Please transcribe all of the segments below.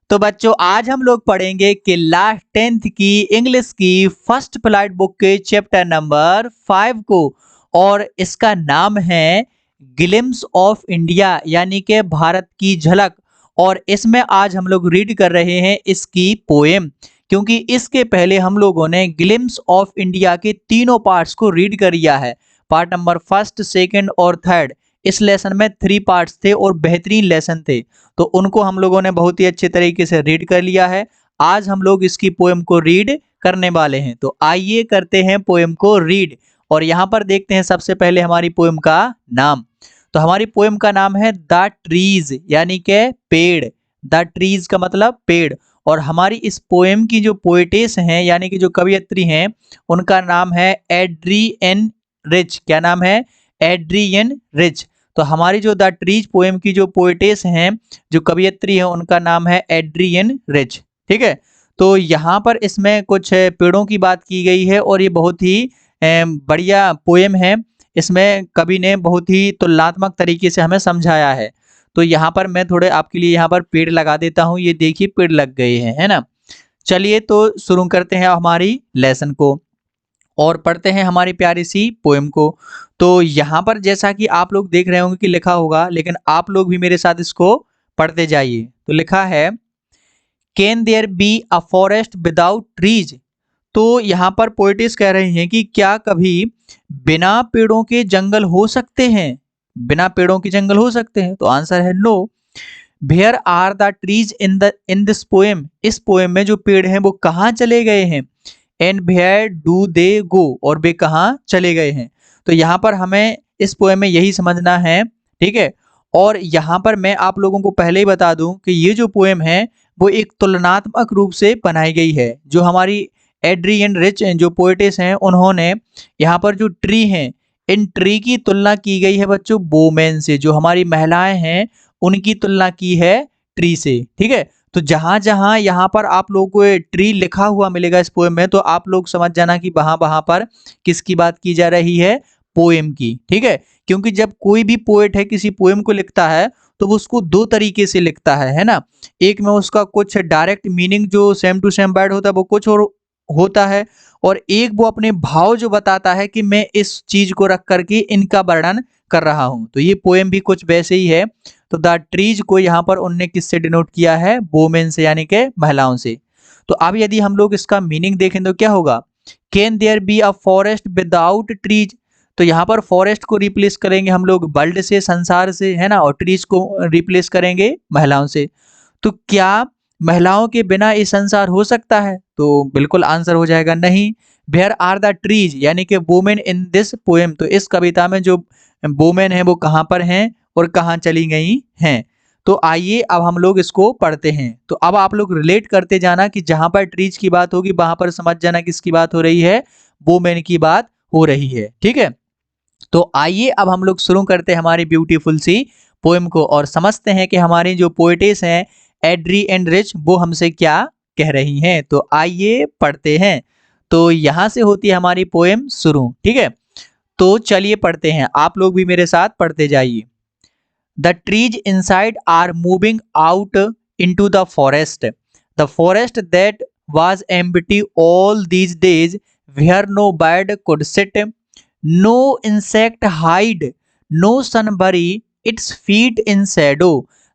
तो बच्चों आज हम लोग पढ़ेंगे कि क्लास 10th की इंग्लिश की फर्स्ट फ्लाइट बुक के चैप्टर नंबर 5 को। और इसका नाम है ग्लिम्स ऑफ इंडिया यानी कि भारत की झलक। और इसमें आज हम लोग रीड कर रहे हैं इसकी पोएम, क्योंकि इसके पहले हम लोगों ने ग्लिम्स ऑफ इंडिया के तीनों पार्ट्स को रीड कर लिया है। पार्ट नंबर फर्स्ट, सेकंड और थर्ड। इस लेसन में 3 पार्ट्स थे और बेहतरीन लेसन थे, तो उनको हम लोगों ने बहुत ही अच्छे तरीके से रीड कर लिया है। आज हम लोग इसकी पोएम को रीड करने वाले हैं, तो आइए करते हैं पोएम को रीड। और यहाँ पर देखते हैं सबसे पहले हमारी पोएम का नाम। तो हमारी पोएम का नाम है द ट्रीज यानी कि पेड़। द ट्रीज का मतलब पेड़। और हमारी इस पोएम की जो पोएटेस हैं यानी कि जो कवयित्री हैं, उनका नाम है एड्रियन रिच। क्या नाम है? Adrienne Rich. तो हमारी जो द ट्रीज पोएम की जो पोएटेस हैं, जो कवयित्री है, उनका नाम है एड्रियन रिच। ठीक है। तो यहाँ पर इसमें कुछ पेड़ों की बात की गई है और ये बहुत ही बढ़िया पोएम है। इसमें कवि ने बहुत ही तुलनात्मक तरीके से हमें समझाया है। तो यहाँ पर मैं थोड़े आपके लिए यहाँ पर पेड़ लगा देता हूँ। ये देखिए पेड़ लग गए हैं, है ना। चलिए तो शुरू करते हैं हमारी लेसन को और पढ़ते हैं हमारी प्यारी सी पोएम को। तो यहाँ पर जैसा कि आप लोग देख रहे होंगे कि लिखा होगा, लेकिन आप लोग भी मेरे साथ इसको पढ़ते जाइए। तो लिखा है can there be a forest without trees. तो यहाँ पर पोएटिस कह रही हैं कि क्या कभी बिना पेड़ों के जंगल हो सकते हैं? बिना पेड़ों के जंगल हो सकते हैं? तो आंसर है no. Where are the trees in this poem. इस पोएम में जो पेड़ हैं वो कहाँ चले गए हैं? And where do they go. और वे कहाँ चले गए हैं? तो यहाँ पर हमें इस पोएम में यही समझना है। ठीक है। और यहाँ पर मैं आप लोगों को पहले ही बता दूं कि ये जो पोएम है वो एक तुलनात्मक रूप से बनाई गई है। जो हमारी एड्रियन रिच जो पोएटेस हैं, उन्होंने यहाँ पर जो ट्री हैं, इन ट्री की तुलना की गई है बच्चों वोमेन से। जो हमारी महिलाएं हैं उनकी तुलना की है ट्री से। ठीक है। तो जहां जहां यहाँ पर आप लोगों को ट्री लिखा हुआ मिलेगा इस पोएम में, तो आप लोग समझ जाना कि वहां वहां पर किसकी बात की जा रही है? पोएम की। ठीक है। क्योंकि जब कोई भी पोएट है किसी पोएम को लिखता है तो वो उसको दो तरीके से लिखता है ना। एक में उसका कुछ डायरेक्ट मीनिंग जो सेम टू सेम वर्ड होता है वो कुछ और होता है, और एक वो अपने भाव जो बताता है कि मैं इस चीज को रख करके इनका वर्णन कर रहा हूं। तो ये पोएम भी कुछ वैसे ही है। तो द ट्रीज को यहाँ पर उनने किससे डिनोट किया है? वोमेन से यानी कि महिलाओं से। तो अब यदि हम लोग इसका मीनिंग देखें तो क्या होगा? Can there be a forest without trees. तो यहाँ पर फॉरेस्ट को रिप्लेस करेंगे हम लोग वर्ल्ड से, संसार से, है ना। और ट्रीज को रिप्लेस करेंगे महिलाओं से। तो क्या महिलाओं के बिना ये संसार हो सकता है? तो बिल्कुल आंसर हो जाएगा नहीं। वेयर आर द ट्रीज यानी कि वुमेन इन दिस पोएम। तो इस कविता में जो वुमेन है वो कहाँ पर हैं और कहाँ चली गई हैं? तो आइए अब हम लोग इसको पढ़ते हैं। तो अब आप लोग रिलेट करते जाना कि जहां पर ट्रीज की बात होगी वहां पर समझ जाना किसकी बात हो रही है? वुमेन की बात हो रही है। ठीक है। तो आइए अब हम लोग शुरू करते हैं हमारी ब्यूटीफुल सी पोएम को और समझते हैं कि हमारी जो पोएटेस हैं एड्री एंड रिच वो हमसे क्या कह रही हैं। तो आइए पढ़ते हैं। तो यहाँ से होती है हमारी पोएम शुरू। ठीक है। तो चलिए पढ़ते हैं, आप लोग भी मेरे साथ पढ़ते जाइए। The trees inside are moving out into the forest. The forest that was empty all these days, where no bird could sit, no insect hide, no sun bury its feet in shadow.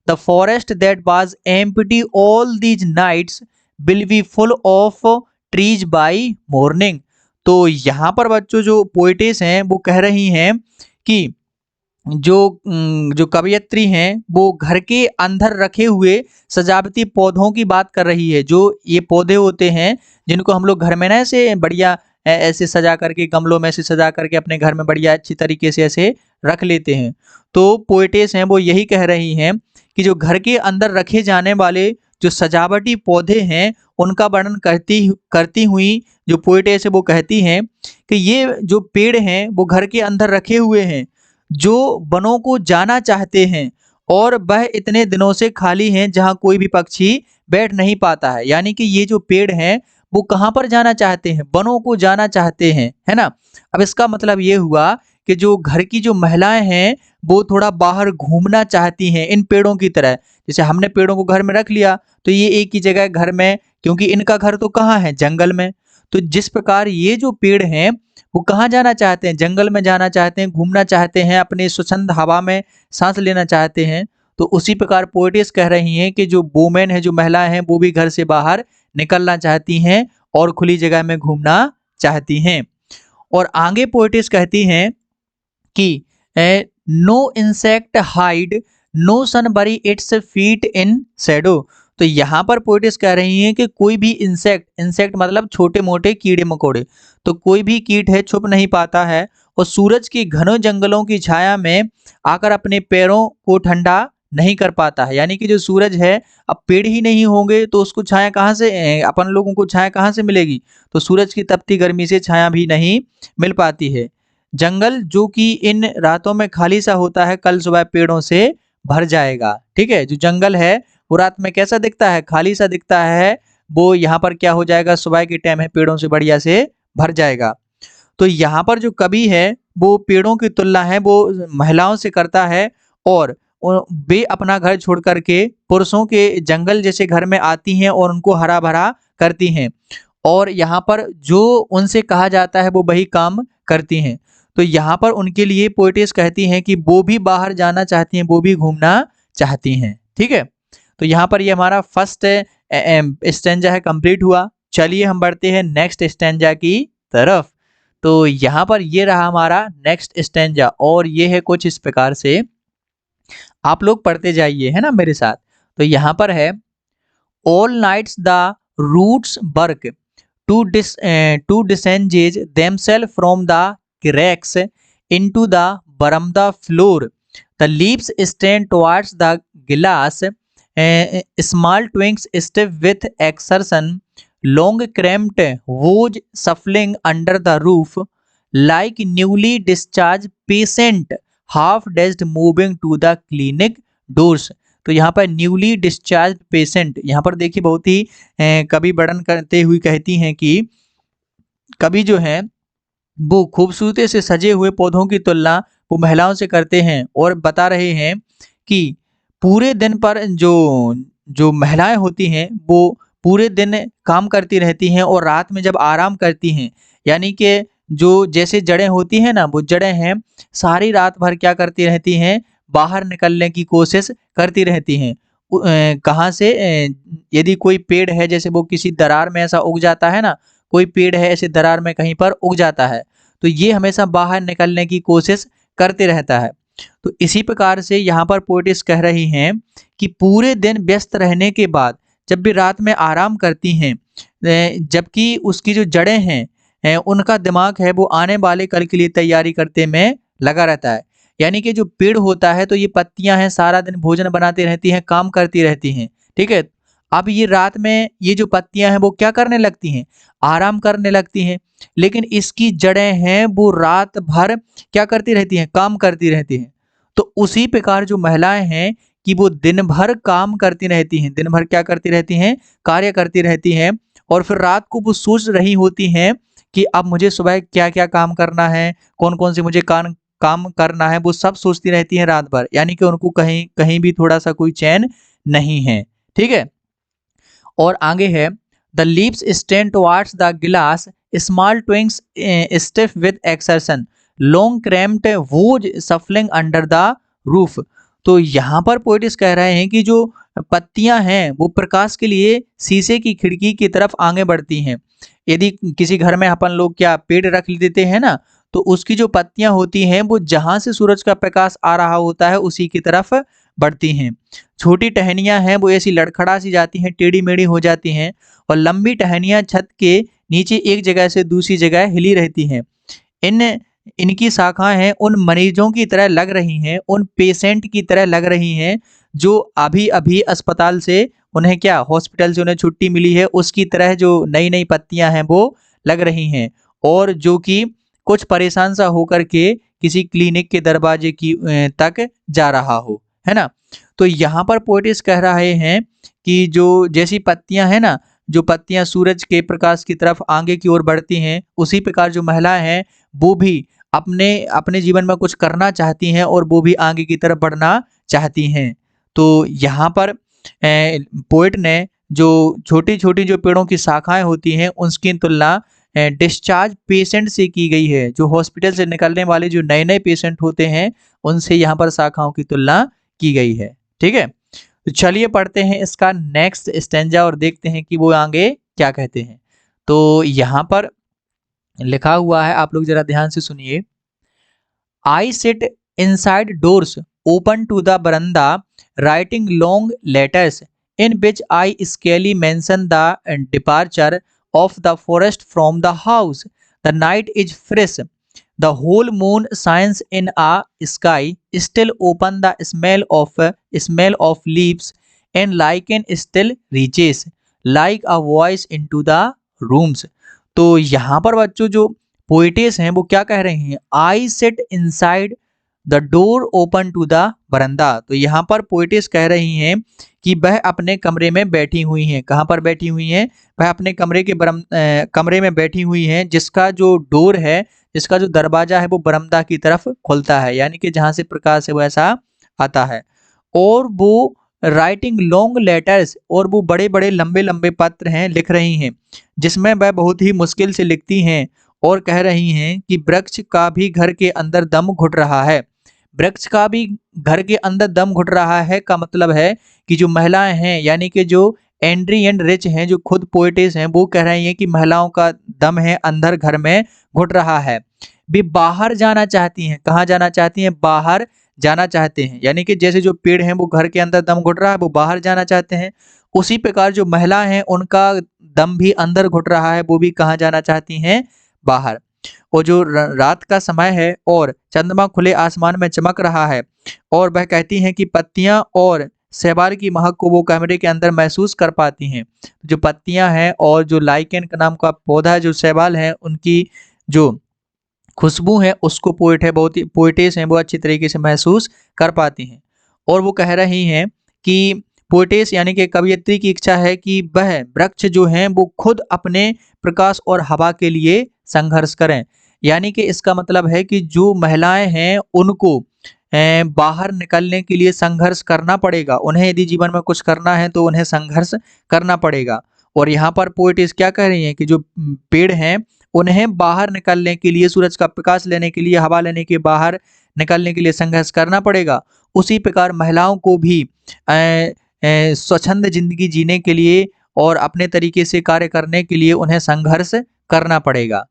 The forest that was empty all these nights will be full of trees by morning. तो यहाँ पर बच्चों जो poetess हैं वो कह रही हैं कि जो कवयित्री हैं वो घर के अंदर रखे हुए सजावटी पौधों की बात कर रही है। जो ये पौधे होते हैं जिनको हम लोग घर में ना ऐसे बढ़िया ऐसे सजा करके, गमलों में ऐसे सजा करके अपने घर में बढ़िया अच्छी तरीके से ऐसे रख लेते हैं। तो पोएटेस हैं वो यही कह रही हैं कि जो घर के अंदर रखे जाने वाले जो सजावटी पौधे हैं उनका वर्णन करती हुई जो पोएटेस है वो कहती हैं कि ये जो पेड़ हैं वो घर के अंदर रखे हुए हैं, जो वनों को जाना चाहते हैं, और वह इतने दिनों से खाली हैं जहां कोई भी पक्षी बैठ नहीं पाता है। यानी कि ये जो पेड़ हैं वो कहां पर जाना चाहते हैं? वनों को जाना चाहते हैं, है ना। अब इसका मतलब ये हुआ कि जो घर की जो महिलाएं हैं वो थोड़ा बाहर घूमना चाहती हैं इन पेड़ों की तरह। जैसे हमने पेड़ों को घर में रख लिया तो ये एक ही जगह घर में, क्योंकि इनका घर तो कहाँ है, जंगल में। तो जिस प्रकार ये जो पेड़ हैं वो कहाँ जाना चाहते हैं, जंगल में जाना चाहते हैं, घूमना चाहते हैं, अपने स्वच्छंद हवा में सांस लेना चाहते हैं। तो उसी प्रकार पोएटिस कह रही हैं कि जो वुमेन है, जो महिलाएं हैं, वो भी घर से बाहर निकलना चाहती हैं और खुली जगह में घूमना चाहती हैं। और आगे पोएटिस कहती हैं कि नो इंसेक्ट हाइड, नो सन बरी इट्स फीट इन शैडो। तो यहाँ पर पोएटिस कह रही हैं कि कोई भी इंसेक्ट, इंसेक्ट मतलब छोटे मोटे कीड़े मकोड़े, तो कोई भी कीट है छुप नहीं पाता है और सूरज की घनों जंगलों की छाया में आकर अपने पैरों को ठंडा नहीं कर पाता है। यानी कि जो सूरज है, अब पेड़ ही नहीं होंगे तो उसको छाया कहाँ से, अपन लोगों को छाया कहाँ से मिलेगी। तो सूरज की तपती गर्मी से छाया भी नहीं मिल पाती है। जंगल जो कि इन रातों में खाली सा होता है, कल सुबह पेड़ों से भर जाएगा। ठीक है, जो जंगल है वो रात में कैसा दिखता है, खाली सा दिखता है। वो यहाँ पर क्या हो जाएगा, सुबह के टाइम है, पेड़ों से बढ़िया से भर जाएगा। तो यहाँ पर जो कवि है वो पेड़ों की तुलना है वो महिलाओं से करता है और वे अपना घर छोड़ करके पुरुषों के जंगल जैसे घर में आती हैं और उनको हरा भरा करती हैं, और यहाँ पर जो उनसे कहा जाता है वो वही काम करती हैं। तो यहाँ पर उनके लिए पोएटिस कहती हैं कि वो भी बाहर जाना चाहती हैं, वो भी घूमना चाहती हैं। ठीक है, तो यहाँ पर ये हमारा फर्स्ट स्टैंजा है, कंप्लीट हुआ। चलिए हम बढ़ते हैं नेक्स्ट स्टैंजा की तरफ। तो यहाँ पर ये रहा हमारा नेक्स्ट स्टैंजा और ये है कुछ इस प्रकार से, आप लोग पढ़ते जाइए है ना मेरे साथ। तो यहाँ पर है, all nights the roots work to disengage themselves from the cracks into the veranda floor. The leaves stand towards the glass, small twigs stiff with exertion, long cramped woods shuffling under the roof, like newly discharged patient, half dressed moving to the clinic doors. तो यहाँ पर newly discharge patient, यहाँ पर देखिए बहुत ही कवि वर्णन करते हुए कहती हैं कि कवि जो हैं वो खूबसूरती से सजे हुए पौधों की तुलना वो महिलाओं से करते हैं और बता रहे हैं कि पूरे दिन पर जो जो महिलाएं होती हैं वो पूरे दिन काम करती रहती हैं और रात में जब आराम करती हैं, यानी कि जो जैसे जड़ें होती हैं ना, वो जड़ें हैं सारी रात भर क्या करती रहती हैं, बाहर निकलने की कोशिश करती रहती हैं। कहाँ से, यदि कोई पेड़ है जैसे वो किसी दरार में ऐसा उग जाता है ना, कोई पेड़ है ऐसे दरार में कहीं पर उग जाता है, तो ये हमेशा बाहर निकलने की कोशिश करते रहता है। तो इसी प्रकार से यहाँ पर पोएटिस कह रही हैं कि पूरे दिन व्यस्त रहने के बाद जब भी रात में आराम करती हैं, जबकि उसकी जो जड़ें हैं उनका दिमाग है वो आने वाले कल के लिए तैयारी करते में लगा रहता है। यानी कि जो पेड़ होता है तो ये पत्तियां हैं, सारा दिन भोजन बनाती रहती हैं, काम करती रहती हैं। ठीक है, अब ये रात में ये जो पत्तियां हैं वो क्या करने लगती हैं, आराम करने लगती हैं, लेकिन इसकी जड़ें हैं वो रात भर क्या करती रहती हैं, काम करती रहती हैं। तो उसी प्रकार जो महिलाएं हैं कि वो दिन भर काम करती रहती हैं, दिन भर क्या करती रहती हैं, कार्य करती रहती हैं, और फिर रात को वो सोच रही होती हैं कि अब मुझे सुबह क्या क्या काम करना है, कौन कौन से मुझे काम करना है, वो सब सोचती रहती हैं रात भर। यानी कि उनको कहीं कहीं भी थोड़ा सा कोई चैन नहीं है। ठीक है, और आगे है, the leaves stand towards the glass, small twigs stiff with exertion, long cramped boughs shuffling under the roof. तो यहाँ पर पोएटिस कह रहे हैं कि जो पत्तियां हैं वो प्रकाश के लिए शीशे की खिड़की की तरफ आगे बढ़ती हैं। यदि किसी घर में अपन लोग क्या पेड़ रख देते हैं ना, तो उसकी जो पत्तियां होती हैं वो जहां से सूरज का प्रकाश आ रहा होता है उसी की तरफ बढ़ती हैं। छोटी टहनियां हैं वो ऐसी लड़खड़ा सी जाती हैं, टेढ़ी मेढ़ी हो जाती हैं, और लंबी टहनियां छत के नीचे एक जगह से दूसरी जगह हिली रहती हैं। इन इनकी शाखाएं हैं उन मरीजों की तरह लग रही हैं, उन पेशेंट की तरह लग रही हैं जो अभी अभी अस्पताल से उन्हें क्या, हॉस्पिटल से उन्हें छुट्टी मिली है, उसकी तरह जो नई नई पत्तियां हैं वो लग रही हैं, और जो कि कुछ परेशान सा होकर के किसी क्लिनिक के दरवाजे की तक जा रहा हो, है ना। तो यहाँ पर पोएटिस कह रहे हैं कि जो जैसी पत्तियां हैं ना, जो पत्तियां सूरज के प्रकाश की तरफ आगे की ओर बढ़ती हैं, उसी प्रकार जो महिलाएं हैं वो भी अपने अपने जीवन में कुछ करना चाहती हैं और वो भी आगे की तरफ बढ़ना चाहती हैं। तो यहाँ पर पोएट ने जो छोटी-छोटी जो पेड़ों की शाखाएँ होती हैं, उसकी तुलना डिस्चार्ज पेशेंट से की गई है। जो हॉस्पिटल से निकलने वाले जो नए-नए पेशेंट होते हैं, उनसे यहाँ पर शाखाओं की तुलना की गई है। ठीक है? तो चलिए पढ़ते हैं इसका नेक्स्ट स्टैन्ज़ा और देखते हैं कि वो आगे क्या कहते हैं। तो यहाँ पर लिखा हुआ है, आप लोग ज़रा ध्यान से सुनिए। I sit inside doors open to the veranda, writing long letters in which I scarcely mention the departure of the forest from the house. The night is fresh. The whole moon shines in a sky still open. The smell of leaves and lichen still reaches like a voice into the rooms. तो यहाँ पर बच्चों जो poetess हैं वो क्या कह रहे हैं, I set inside the door open to the verandah. तो यहाँ पर पोइटेस कह रही हैं कि वह अपने कमरे में बैठी हुई हैं। कहाँ पर बैठी हुई हैं? वह अपने कमरे में बैठी हुई हैं, जिसका जो डोर है, जिसका जो दरवाजा है वो बरमदा की तरफ खुलता है, यानी कि जहाँ से प्रकाश है वो ऐसा आता है। और वो राइटिंग लॉन्ग लेटर्स, और वो बड़े बड़े लंबे लंबे पत्र हैं लिख रही हैं, जिसमें वह बहुत ही मुश्किल से लिखती हैं और कह रही हैं कि वृक्ष का भी घर के अंदर दम घुट रहा है। वृक्ष का भी घर के अंदर दम घुट रहा है का मतलब है कि जो महिलाएं हैं, यानी कि जो एंड्रियन रिच हैं, जो खुद पोएटेस हैं, वो कह रही हैं कि महिलाओं का दम है अंदर घर में घुट रहा है। वे बाहर जाना चाहती हैं। कहाँ जाना चाहती हैं? बाहर जाना चाहते हैं, यानी कि जैसे जो पेड़ हैं वो घर के अंदर दम घुट रहा है, वो बाहर जाना चाहते हैं, उसी प्रकार जो महिला हैं उनका दम भी अंदर घुट रहा है, वो भी कहाँ जाना चाहती हैं? बाहर। और जो रात का समय है और चंद्रमा खुले आसमान में चमक रहा है, और वह कहती हैं कि पत्तियां और शैवाल की महक को वो कमरे के अंदर महसूस कर पाती हैं। जो पत्तियां हैं और जो लाइकेन का नाम का पौधा है, जो शैवाल है, उनकी जो खुशबू है उसको पोएटेस हैं वो अच्छी तरीके से महसूस कर पाती हैं। और वो कह रही हैं कि पोएटेस यानी कि कवयित्री की इच्छा है कि वह वृक्ष जो हैं वो खुद अपने प्रकाश और हवा के लिए संघर्ष करें। यानी कि इसका मतलब है कि जो महिलाएं हैं उनको बाहर निकलने के लिए संघर्ष करना पड़ेगा। उन्हें यदि जीवन में कुछ करना है तो उन्हें संघर्ष करना पड़ेगा। और यहाँ पर पोएटेस क्या कह रही हैं कि जो पेड़ हैं उन्हें बाहर निकलने के लिए, सूरज का प्रकाश लेने के लिए, हवा लेने के बाहर निकलने के लिए संघर्ष करना पड़ेगा। उसी प्रकार महिलाओं को भी स्वच्छंद जिंदगी जीने के लिए और अपने तरीके से कार्य करने के लिए उन्हें संघर्ष करना पड़ेगा।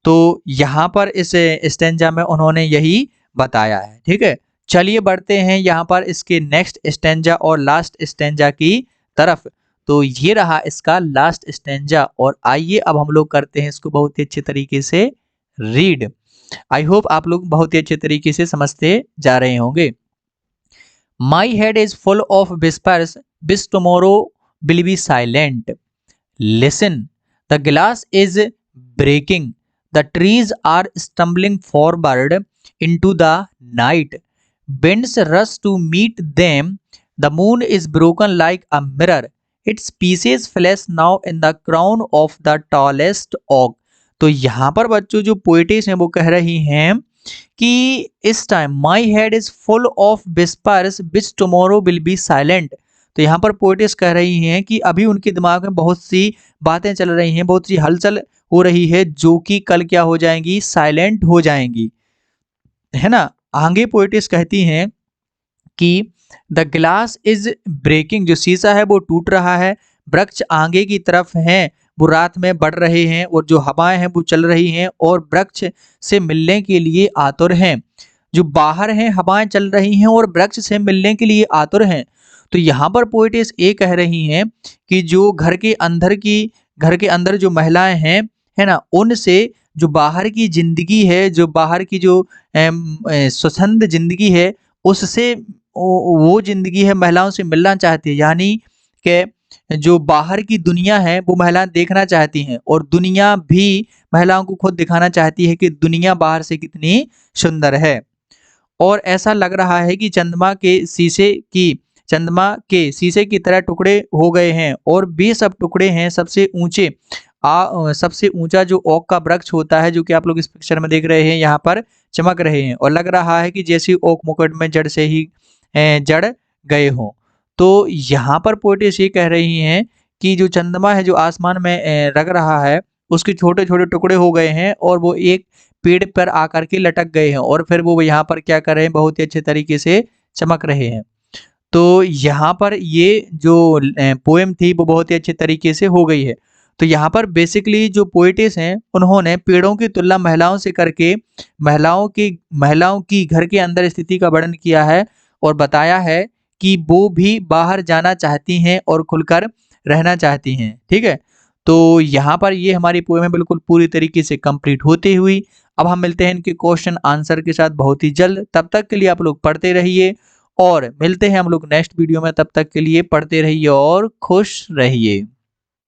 तो यहाँ पर इस स्टैन्जा में उन्होंने यही बताया है। ठीक है, चलिए बढ़ते हैं यहाँ पर इसके नेक्स्ट स्टैन्जा और लास्ट स्टैन्जा की तरफ। तो ये रहा इसका लास्ट स्टैन्जा, और आइए अब हम लोग करते हैं इसको बहुत ही अच्छे तरीके से रीड। आई होप आप लोग बहुत ही अच्छे तरीके से समझते जा रहे होंगे। My head is full of whispers, which tomorrow will be silent. Listen, the glass is breaking. The trees are stumbling forward into the night. Winds rush to meet them. The moon is broken like a mirror. Its pieces flash now in the crown of the tallest oak. तो यहाँ पर बच्चों जो poetess हैं वो कह रही हैं कि इस time my head is full of whispers which tomorrow will be silent. तो यहाँ पर पोएटेस कह रही हैं कि अभी उनके दिमाग में बहुत सी बातें चल रही हैं, बहुत सी हलचल हो रही है, जो कि कल क्या हो जाएंगी? साइलेंट हो जाएंगी, है ना। आगे पोएटेस कहती हैं कि द ग्लास इज ब्रेकिंग, जो शीशा है वो टूट रहा है। वृक्ष आगे की तरफ हैं, वो रात में बढ़ रहे हैं, और जो हवाएं हैं वो चल रही हैं और वृक्ष से मिलने के लिए आतुर हैं। जो बाहर हैं हवाएं चल रही हैं और वृक्ष से मिलने के लिए आतुर हैं। तो यहाँ पर पोएटेस ये कह रही हैं कि जो घर के अंदर जो महिलाएं हैं, है ना, उनसे जो बाहर की जिंदगी है, जो बाहर की जो स्वच्छंद जिंदगी है, उससे वो जिंदगी है महिलाओं से मिलना चाहती है। यानी कि जो बाहर की दुनिया है वो महिलाएं देखना चाहती हैं, और दुनिया भी महिलाओं को खुद दिखाना चाहती है कि दुनिया बाहर से कितनी सुंदर है। और ऐसा लग रहा है कि चंद्रमा के शीशे की तरह टुकड़े हो गए हैं, और वे सब टुकड़े हैं सबसे ऊंचा जो ओक का वृक्ष होता है, जो कि आप लोग इस पिक्चर में देख रहे हैं, यहाँ पर चमक रहे हैं, और लग रहा है कि जैसे ओक मुकुट में जड़ से ही जड़ गए हों। तो यहाँ पर पोएटेस ये कह रही हैं कि जो चंद्रमा है जो आसमान में लग रहा है उसके छोटे-छोटे टुकड़े हो गए हैं और वो एक पेड़ पर आकर के लटक गए हैं और फिर वो यहाँ पर क्या कर रहे हैं बहुत ही अच्छे तरीके से चमक रहे हैं। तो यहाँ पर ये जो पोएम थी वो बहुत ही अच्छे तरीके से हो गई है। तो यहाँ पर बेसिकली जो पोएटेस हैं उन्होंने पेड़ों की तुलना महिलाओं से करके महिलाओं की घर के अंदर स्थिति का वर्णन किया है और बताया है कि वो भी बाहर जाना चाहती हैं और खुलकर रहना चाहती हैं। ठीक है? तो यहाँ पर ये हमारी पोएम है बिल्कुल पूरी तरीके से कंप्लीट होती हुई। अब हम मिलते हैं इनके क्वेश्चन आंसर के साथ बहुत ही जल्द। तब तक के लिए आप लोग पढ़ते रहिए और मिलते हैं हम लोग नेक्स्ट वीडियो में। तब तक के लिए पढ़ते रहिए और खुश रहिए।